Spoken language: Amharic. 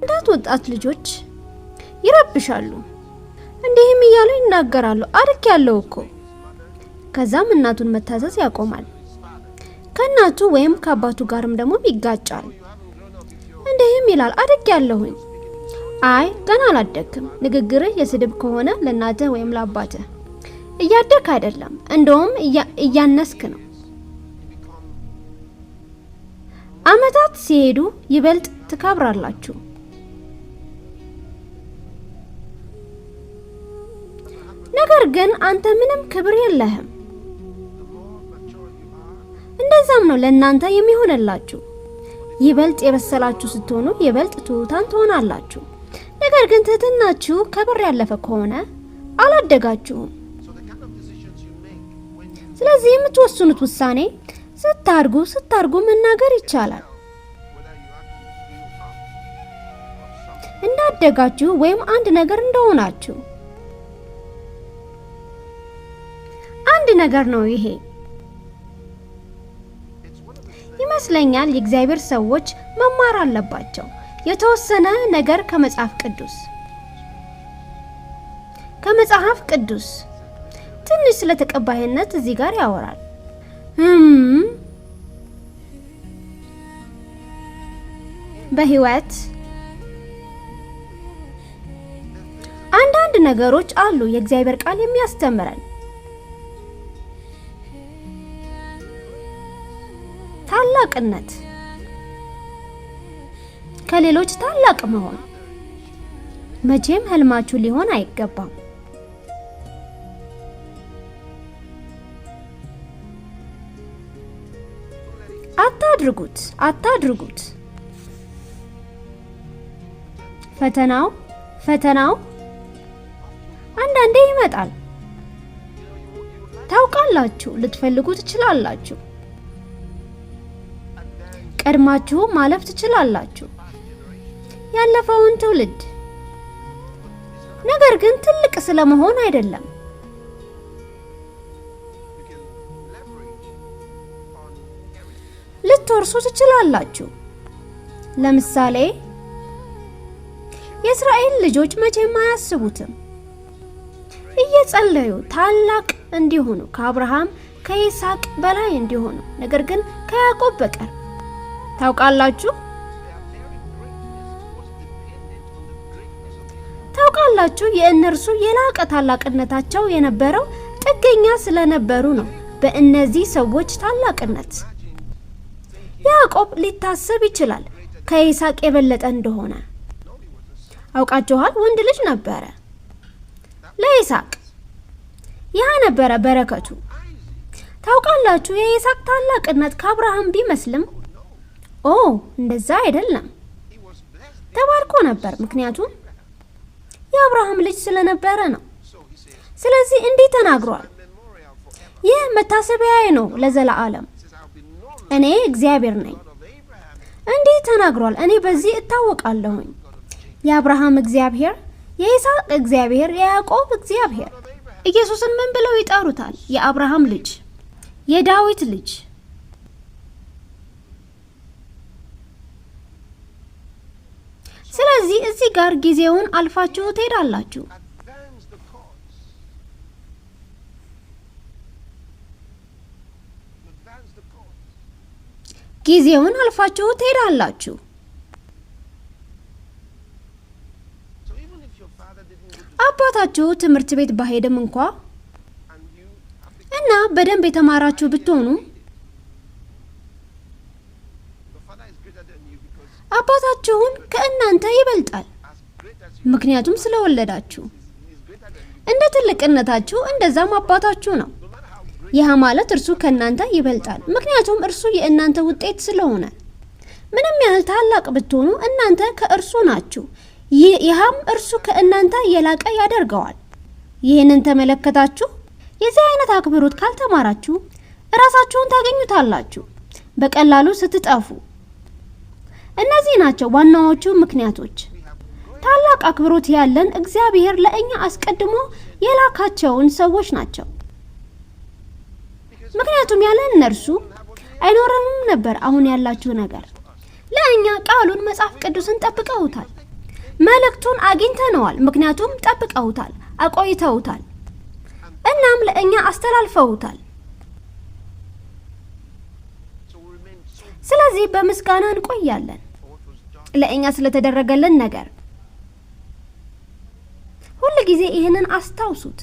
እንዳት ወጣት ልጆች ይረብሻሉ። እንዲህም እያሉ ይናገራሉ፣ አድጌያለሁ እኮ። ከዛም እናቱን መታዘዝ ያቆማል። ከእናቱ ወይም ከአባቱ ጋርም ደግሞ ይጋጫል። እንዲህም ይላል፣ አድጌያለሁኝ። አይ ገና አላደግም። ንግግርህ የስድብ ከሆነ ለእናትህ ወይም ለአባትህ እያደግክ አይደለም፣ እንደውም እያነስክ ነው። አመታት ሲሄዱ ይበልጥ ትከብራላችሁ። ነገር ግን አንተ ምንም ክብር የለህም። እንደዛም ነው ለእናንተ የሚሆንላችሁ። ይበልጥ የበሰላችሁ ስትሆኑ ይበልጥ ትሑታን ትሆናላችሁ። ነገር ግን ትህትናችሁ ከብር ያለፈ ከሆነ አላደጋችሁም። ስለዚህ የምትወስኑት ውሳኔ ስታድጉ መናገር ይቻላል። እንዳደጋችሁ ወይም አንድ ነገር እንደሆናችሁ አንድ ነገር ነው ይሄ ይመስለኛል። የእግዚአብሔር ሰዎች መማር አለባቸው የተወሰነ ነገር ከመጽሐፍ ቅዱስ ትንሽ ስለ ተቀባይነት እዚህ ጋር ያወራል። በህይወት አንዳንድ ነገሮች አሉ የእግዚአብሔር ቃል የሚያስተምረን። ታላቅነት፣ ከሌሎች ታላቅ መሆን መቼም ህልማችሁ ሊሆን አይገባም። አታድርጉት። ፈተናው አንዳንዴ ይመጣል። ታውቃላችሁ፣ ልትፈልጉ ትችላላችሁ። ቀድማችሁ ማለፍ ትችላላችሁ ያለፈውን ትውልድ። ነገር ግን ትልቅ ስለመሆን አይደለም። ልትወርሱ ትችላላችሁ። ለምሳሌ የእስራኤል ልጆች መቼም አያስቡትም። እየጸለዩ ታላቅ እንዲሆኑ ከአብርሃም ከይስሐቅ በላይ እንዲሆኑ፣ ነገር ግን ከያዕቆብ በቀር። ታውቃላችሁ የእነርሱ የላቀ ታላቅነታቸው የነበረው ጥገኛ ስለነበሩ ነው በእነዚህ ሰዎች ታላቅነት። ያዕቆብ ሊታሰብ ይችላል ከይስሐቅ የበለጠ እንደሆነ። አውቃችኋል፣ ወንድ ልጅ ነበረ ለይስሐቅ። ያ ነበረ በረከቱ። ታውቃላችሁ የይስሐቅ ታላቅነት ከአብርሃም ቢመስልም እንደዛ አይደለም። ተባርኮ ነበር፣ ምክንያቱም የአብርሃም ልጅ ስለነበረ ነው። ስለዚህ እንዲህ ተናግሯል፣ ይህ መታሰቢያዬ ነው ለዘላለም፣ እኔ እግዚአብሔር ነኝ። እንዲህ ተናግሯል፣ እኔ በዚህ እታወቃለሁኝ። የአብርሃም እግዚአብሔር፣ የይስሐቅ እግዚአብሔር፣ የያዕቆብ እግዚአብሔር። ኢየሱስን ምን ብለው ይጠሩታል? የአብርሃም ልጅ፣ የዳዊት ልጅ። ስለዚህ እዚህ ጋር ጊዜውን አልፋችሁ ትሄዳላችሁ። አባታችሁ ትምህርት ቤት ባሄድም እንኳ እና በደንብ የተማራችሁ ብትሆኑ አባታችሁን ከእናንተ ይበልጣል፣ ምክንያቱም ስለወለዳችሁ። እንደ ትልቅነታችሁ እንደዛም አባታችሁ ነው። ይህ ማለት እርሱ ከእናንተ ይበልጣል፣ ምክንያቱም እርሱ የእናንተ ውጤት ስለሆነ። ምንም ያህል ታላቅ ብትሆኑ እናንተ ከእርሱ ናችሁ። ይህም እርሱ ከእናንተ የላቀ ያደርገዋል። ይህንን ተመለከታችሁ? የዚህ አይነት አክብሮት ካልተማራችሁ እራሳችሁን ታገኙታላችሁ በቀላሉ ስትጠፉ። እነዚህ ናቸው ዋናዎቹ ምክንያቶች። ታላቅ አክብሮት ያለን እግዚአብሔር ለእኛ አስቀድሞ የላካቸውን ሰዎች ናቸው። ምክንያቱም ያለ እነርሱ አይኖርም ነበር አሁን ያላችሁ ነገር። ለእኛ ቃሉን መጽሐፍ ቅዱስን ጠብቀውታል። መልእክቱን አግኝተነዋል፣ ምክንያቱም ጠብቀውታል፣ አቆይተውታል፣ እናም ለእኛ አስተላልፈውታል። ስለዚህ በምስጋና እንቆያለን ለእኛ ስለተደረገልን ነገር። ሁሉ ጊዜ ይህንን አስታውሱት።